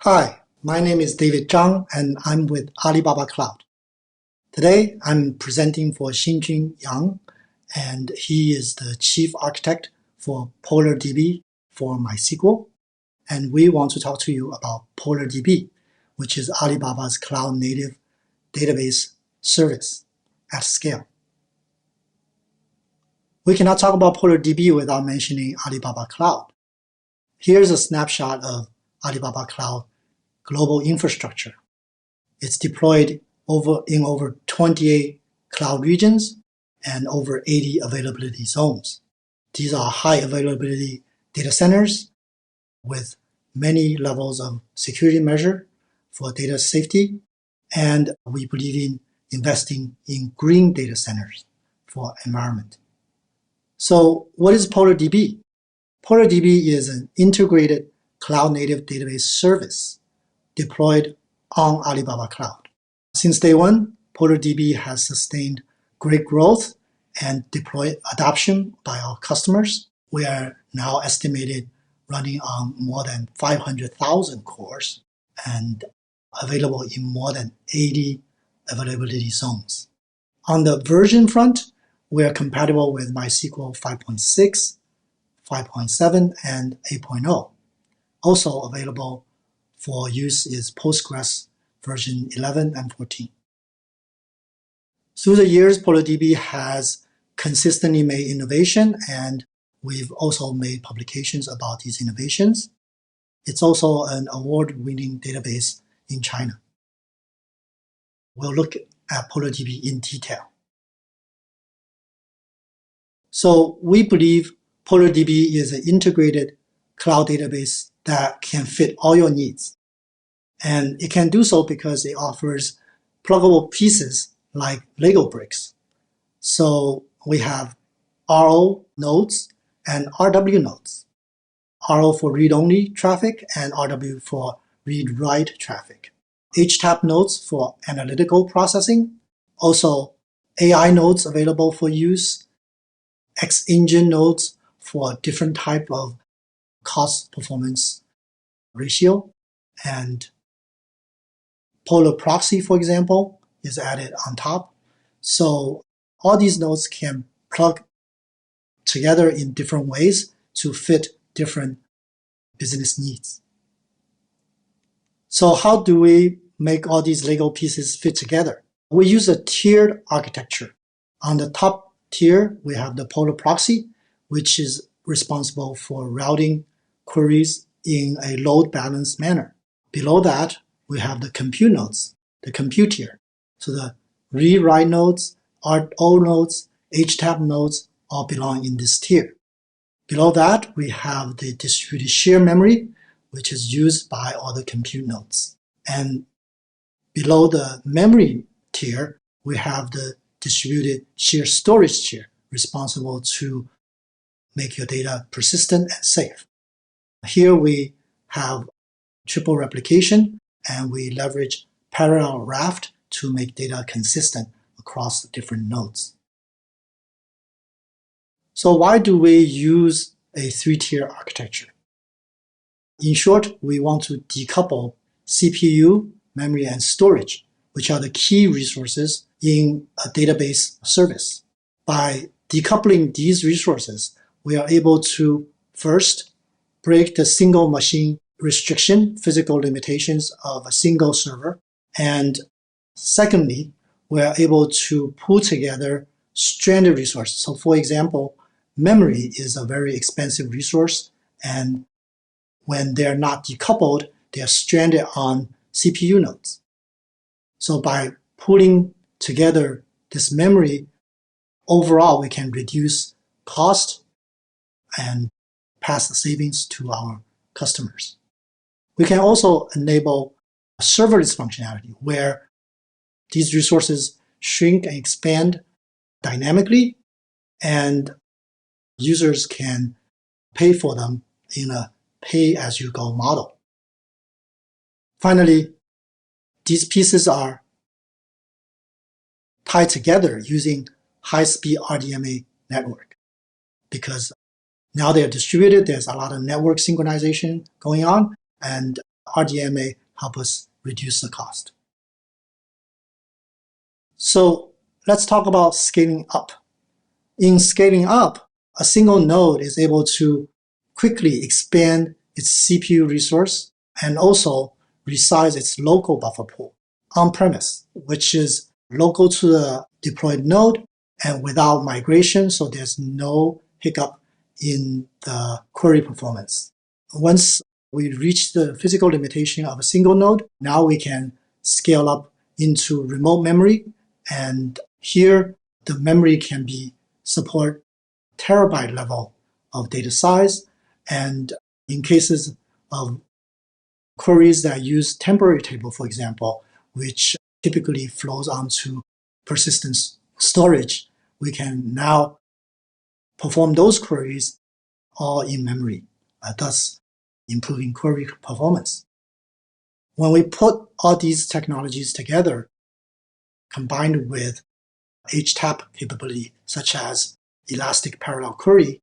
Hi, my name is David Zhang, and I'm with Alibaba Cloud. Today, I'm presenting for Xinjun Yang, and he is the chief architect for PolarDB for MySQL. And we want to talk to you about PolarDB, which is Alibaba's cloud-native database service at scale. We cannot talk about PolarDB without mentioning Alibaba Cloud. Here's a snapshot of Alibaba Cloud global infrastructure. It's deployed in over 28 cloud regions and over 80 availability zones. These are high availability data centers with many levels of security measure for data safety, and we believe in investing in green data centers for environment. So what is PolarDB? PolarDB is an integrated cloud-native database service deployed on Alibaba Cloud. Since day one, PolarDB has sustained great growth and deployed adoption by our customers. We are now estimated running on more than 500,000 cores and available in more than 80 availability zones. On the version front, we are compatible with MySQL 5.6, 5.7, and 8.0. Also available for use is Postgres version 11 and 14. Through the years, PolarDB has consistently made innovation, and we've also made publications about these innovations. It's also an award-winning database in China. We'll look at PolarDB in detail. So we believe PolarDB is an integrated cloud database that can fit all your needs. And it can do so because it offers pluggable pieces like Lego bricks. So we have RO nodes and RW nodes. RO for read-only traffic and RW for read-write traffic. HTAP nodes for analytical processing. Also AI nodes available for use. X-Engine nodes for different type of cost-performance ratio. And Polar Proxy, for example, is added on top. So all these nodes can plug together in different ways to fit different business needs. So how do we make all these Lego pieces fit together? We use a tiered architecture. On the top tier, we have the Polar Proxy, which is responsible for routing queries in a load-balanced manner. Below that, we have the compute nodes, the compute tier. So the read-write nodes, RO nodes, HTAP nodes all belong in this tier. Below that, we have the distributed shared memory, which is used by all the compute nodes. And below the memory tier, we have the distributed shared storage tier, responsible to make your data persistent and safe. Here we have triple replication, and we leverage parallel raft to make data consistent across the different nodes. So why do we use a three-tier architecture? In short, we want to decouple CPU, memory, and storage, which are the key resources in a database service. By decoupling these resources, we are able to first break the single machine restriction, physical limitations of a single server. And secondly, we are able to pull together stranded resources. So for example, memory is a very expensive resource, and when they're not decoupled, they are stranded on CPU nodes. So by pulling together this memory, overall we can reduce cost and pass the savings to our customers. We can also enable serverless functionality where these resources shrink and expand dynamically, and users can pay for them in a pay-as-you-go model. Finally, these pieces are tied together using high-speed RDMA network. Because now they're distributed, there's a lot of network synchronization going on, and RDMA help us reduce the cost. So let's talk about scaling up. In scaling up, a single node is able to quickly expand its CPU resource and also resize its local buffer pool on-premise, which is local to the deployed node and without migration, so there's no hiccup in the query performance. Once we reach the physical limitation of a single node, now we can scale up into remote memory, and here the memory can be support terabyte level of data size, and in cases of queries that use temporary table, for example, which typically flows onto persistence storage, we can now perform those queries all in memory, thus improving query performance. When we put all these technologies together, combined with HTAP capability, such as Elastic Parallel Query,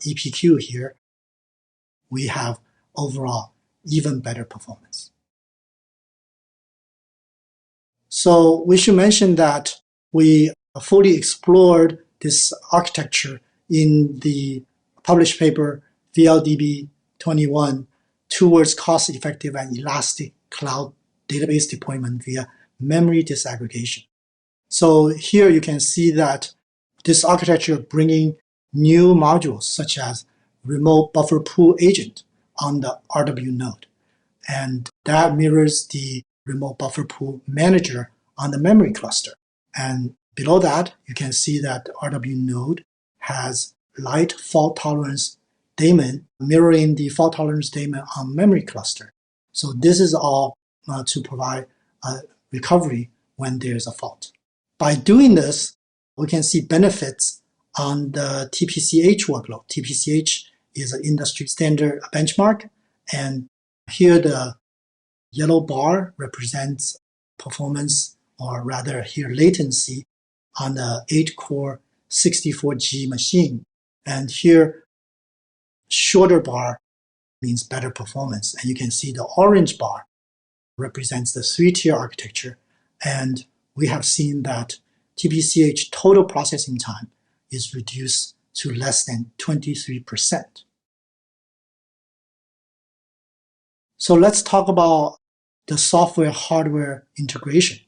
EPQ here, we have overall even better performance. So we should mention that we fully explored this architecture in the published paper VLDB 21 towards cost-effective and elastic cloud database deployment via memory disaggregation. So here you can see that this architecture bringing new modules such as remote buffer pool agent on the RW node. And that mirrors the remote buffer pool manager on the memory cluster. And below that, you can see that the RW node has light fault tolerance daemon mirroring the fault tolerance daemon on memory cluster. So this is all to provide a recovery when there's a fault. By doing this, we can see benefits on the TPCH workload. TPCH is an industry standard benchmark, and here the yellow bar represents performance, or rather here latency, on the 8-core 64G machine. And here shorter bar means better performance. And you can see the orange bar represents the 3-tier architecture. And we have seen that TPCH total processing time is reduced to less than 23%. So let's talk about the software-hardware integration.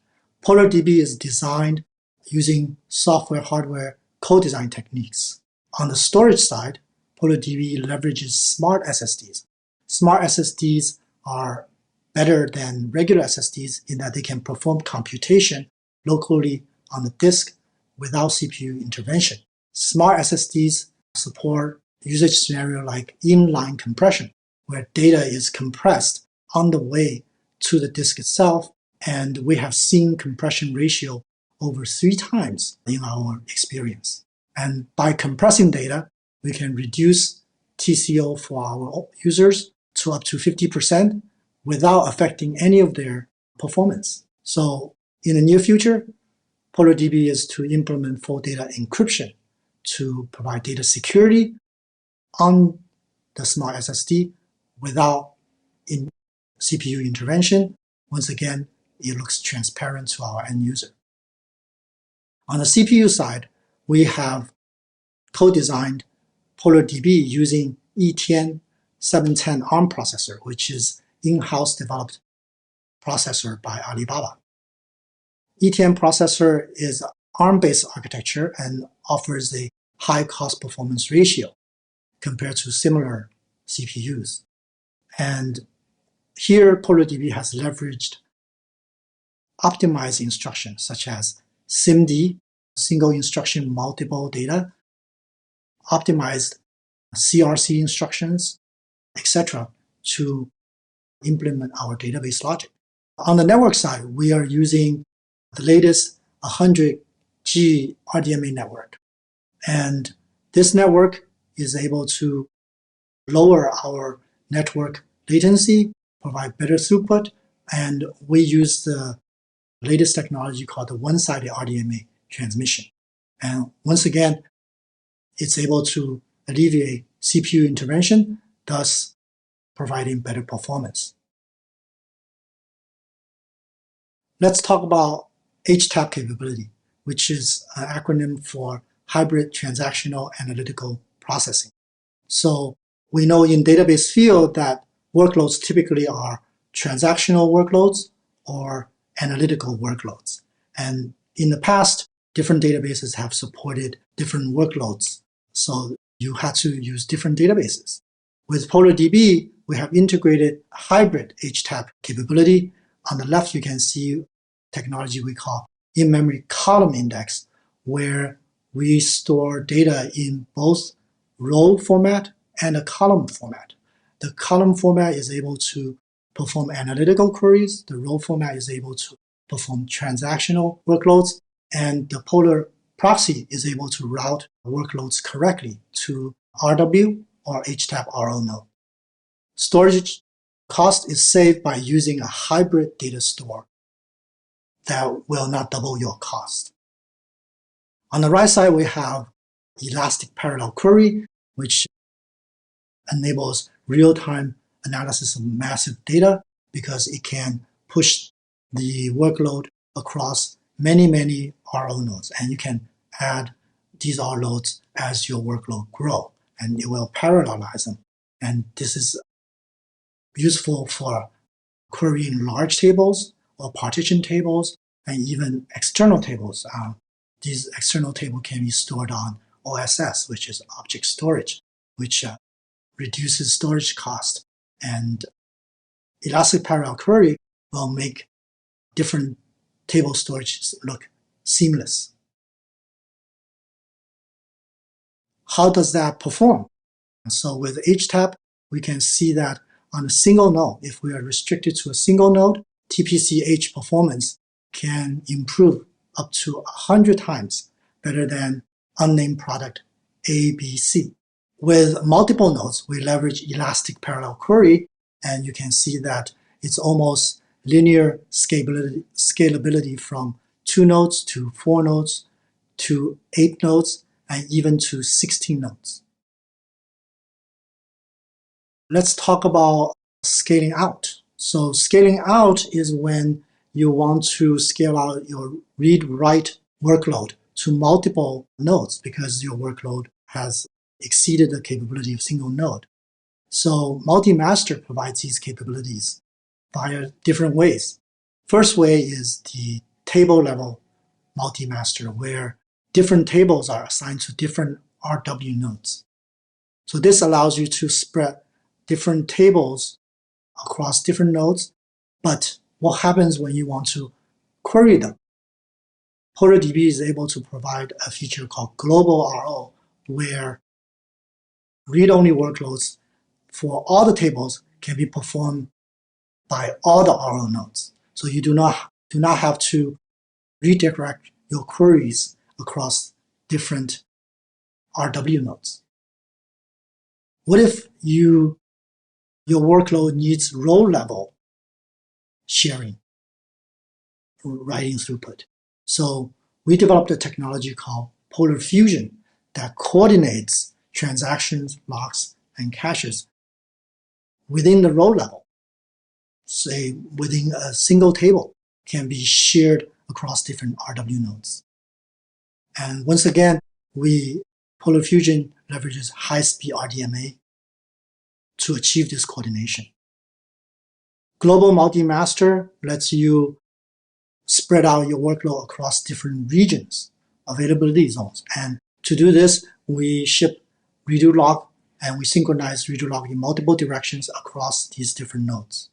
PolarDB is designed using software-hardware co-design techniques. On the storage side, PolarDB leverages SmartSSDs. SmartSSDs are better than regular SSDs in that they can perform computation locally on the disk without CPU intervention. SmartSSDs support usage scenario like inline compression, where data is compressed on the way to the disk itself, and we have seen compression ratio over 3 times in our experience. And by compressing data, we can reduce TCO for our users to up to 50% without affecting any of their performance. So in the near future, PolarDB is to implement full data encryption to provide data security on the SmartSSD without CPU intervention. Once again, it looks transparent to our end user. On the CPU side, we have co-designed PolarDB using E10 710 ARM processor, which is in-house developed processor by Alibaba. E10 processor is ARM-based architecture and offers a high cost-performance ratio compared to similar CPUs. And here, PolarDB has leveraged optimized instructions such as SIMD, single instruction multiple data, optimized CRC instructions, etc., to implement our database logic. On the network side, we are using the latest 100G RDMA network. And this network is able to lower our network latency, provide better throughput, and we use the latest technology called the one-sided RDMA transmission. And once again, it's able to alleviate CPU intervention, thus providing better performance. Let's talk about HTAP capability, which is an acronym for Hybrid Transactional Analytical Processing. So we know in database field that workloads typically are transactional workloads or analytical workloads. And in the past, different databases have supported different workloads. So you had to use different databases. With PolarDB, we have integrated hybrid HTAP capability. On the left, you can see technology we call in-memory column index, where we store data in both row format and a column format. The column format is able to perform analytical queries. The row format is able to perform transactional workloads. And the Polar proxy is able to route workloads correctly to RW or HTAP RO node. Storage cost is saved by using a hybrid data store that will not double your cost. On the right side, we have elastic parallel query, which enables real-time analysis of massive data because it can push the workload across many RO nodes, and you can add these RO nodes as your workload grow, and it will parallelize them. And this is useful for querying large tables or partition tables and even external tables. These external tables can be stored on OSS, which is object storage, which reduces storage cost. And elastic parallel query will make different table storages look seamless. How does that perform? So with HTAP, we can see that on a single node, if we are restricted to a single node, TPC-H performance can improve up to 100 times better than unnamed product ABC. With multiple nodes, we leverage elastic parallel query, and you can see that it's almost linear scalability from 2 nodes to 4 nodes to 8 nodes and even to 16 nodes. Let's talk about scaling out. So scaling out is when you want to scale out your read-write workload to multiple nodes because your workload has exceeded the capability of single node. So Multimaster provides these capabilities via different ways. First way is the table level Multimaster, where different tables are assigned to different RW nodes. So this allows you to spread different tables across different nodes, but what happens when you want to query them? PolarDB is able to provide a feature called Global RO, where read-only workloads for all the tables can be performed by all the RO nodes. So you do not have to redirect your queries across different RW nodes. What if your workload needs row-level sharing, writing throughput? So we developed a technology called Polar Fusion that coordinates transactions, locks, and caches within the row level. Say within a single table can be shared across different RW nodes. And once again, Polar Fusion leverages high-speed RDMA to achieve this coordination. Global Multimaster lets you spread out your workload across different regions, availability zones. And to do this, we ship redo log and we synchronize redo log in multiple directions across these different nodes.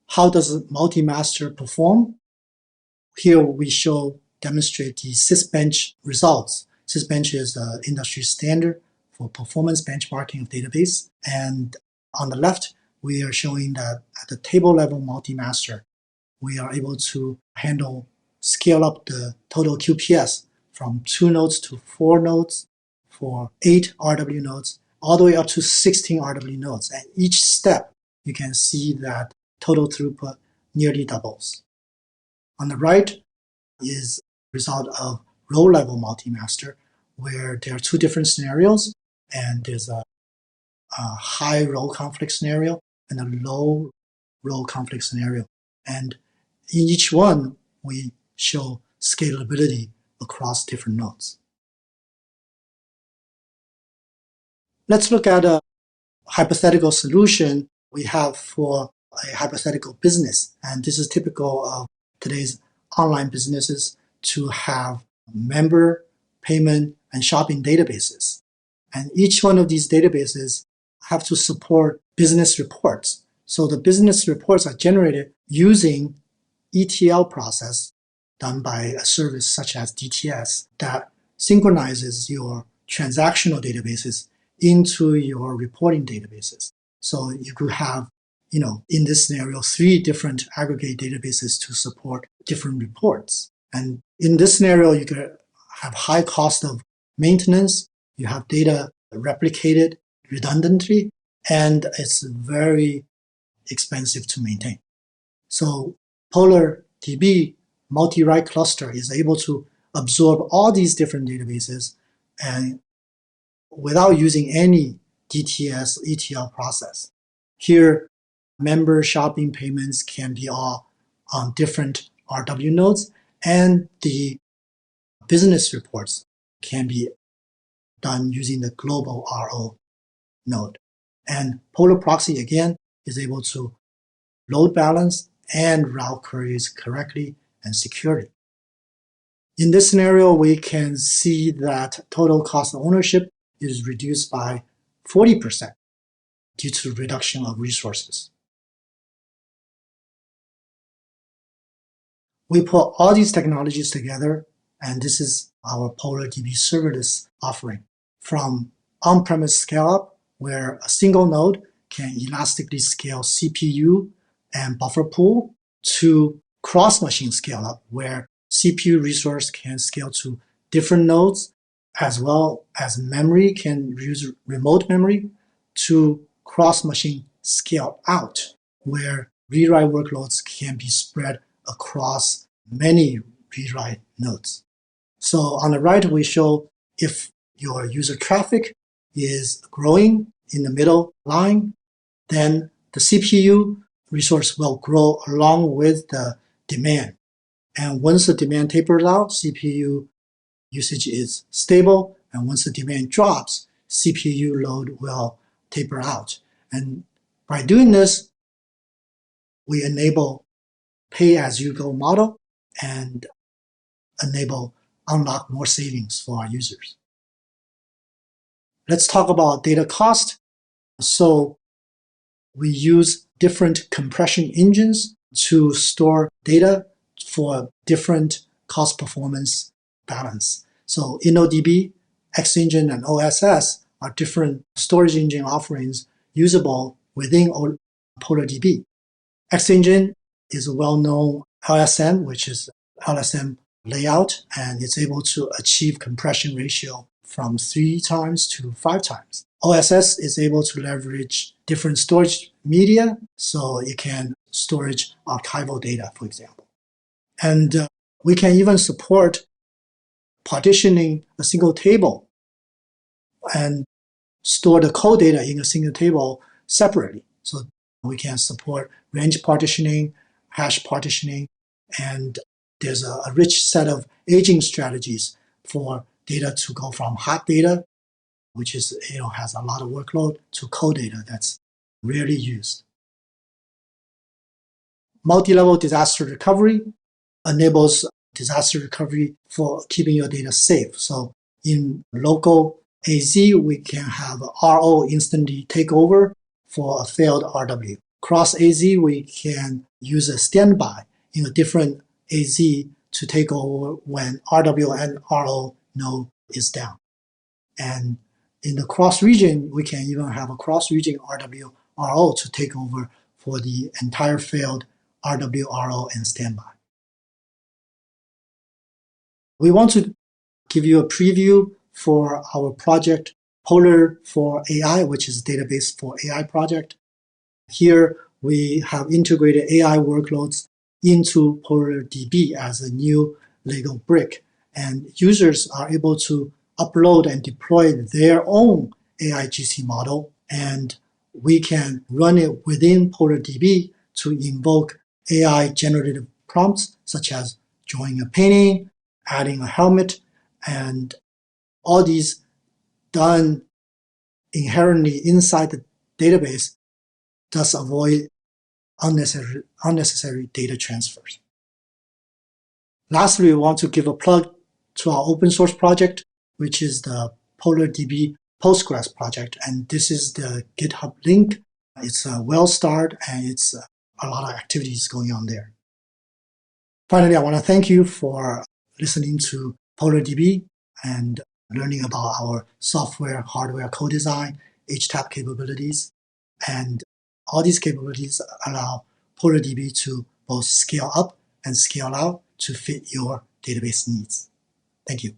How does Multimaster perform? Here we demonstrate the Sysbench results. Sysbench is the industry standard for performance benchmarking of database. And on the left, we are showing that at the table level Multimaster, we are able to scale up the total QPS from 2 nodes to 4 nodes for 8 RW nodes, all the way up to 16 RW nodes. And each step, you can see that total throughput nearly doubles. On the right is the result of row-level Multimaster, where there are 2 different scenarios, and there's a high row conflict scenario and a low row conflict scenario. And in each one, we show scalability across different nodes. Let's look at a hypothetical solution we have for a hypothetical business. And this is typical of today's online businesses to have member, payment, and shopping databases. And each one of these databases have to support business reports. So the business reports are generated using ETL process done by a service such as DTS that synchronizes your transactional databases into your reporting databases. So you could have, in this scenario, 3 different aggregate databases to support different reports. And in this scenario, you could have high cost of maintenance, you have data replicated redundantly, and it's very expensive to maintain. So PolarDB multi-write cluster is able to absorb all these different databases and without using any DTS ETL process. Here, member shopping payments can be all on different RW nodes, and the business reports can be done using the global RO node. And Polar Proxy, again, is able to load balance and route queries correctly and securely. In this scenario, we can see that total cost of ownership is reduced by 40% due to reduction of resources. We put all these technologies together, and this is our PolarDB serverless offering. From on-premise scale-up, where a single node can elastically scale CPU and buffer pool, to cross-machine scale-up, where CPU resource can scale to different nodes, as well as memory can use remote memory, to cross-machine scale-out, where rewrite workloads can be spread across many rewrite nodes. So on the right, we show if your user traffic is growing in the middle line, then the CPU resource will grow along with the demand. And once the demand tapers out, CPU usage is stable. And once the demand drops, CPU load will taper out. And by doing this, we enable pay-as-you-go model and unlock more savings for our users. Let's talk about data cost. So we use different compression engines to store data for different cost performance balance. So InnoDB, XEngine, and OSS are different storage engine offerings usable within PolarDB. XEngine is a well-known LSM, which is LSM layout, and it's able to achieve compression ratio from 3 times to 5 times. OSS is able to leverage different storage media, so it can storage archival data, for example. And we can even support partitioning a single table and store the code data in a single table separately. So we can support range partitioning, hash partitioning, and there's a rich set of aging strategies for data to go from hot data, which is has a lot of workload, to cold data that's rarely used. Multi-level disaster recovery enables disaster recovery for keeping your data safe. So in local AZ, we can have RO instantly take over for a failed RW. Cross AZ, we can use a standby in a different AZ to take over when RW and RO node is down. And in the cross region, we can even have a cross region RW RO to take over for the entire failed RW RO and standby. We want to give you a preview for our project Polar for AI, which is a database for AI project. Here we have integrated AI workloads into PolarDB as a new Lego brick, and users are able to upload and deploy their own AI GC model, and we can run it within PolarDB to invoke AI generative prompts, such as drawing a painting, adding a helmet, and all these done inherently inside the database, thus avoid unnecessary data transfers. Lastly, we want to give a plug to our open source project, which is the PolarDB Postgres project. And this is the GitHub link. It's well started, and it's a lot of activities going on there. Finally, I want to thank you for listening to PolarDB and learning about our software, hardware co-design, HTAP capabilities. And all these capabilities allow PolarDB to both scale up and scale out to fit your database needs. Thank you.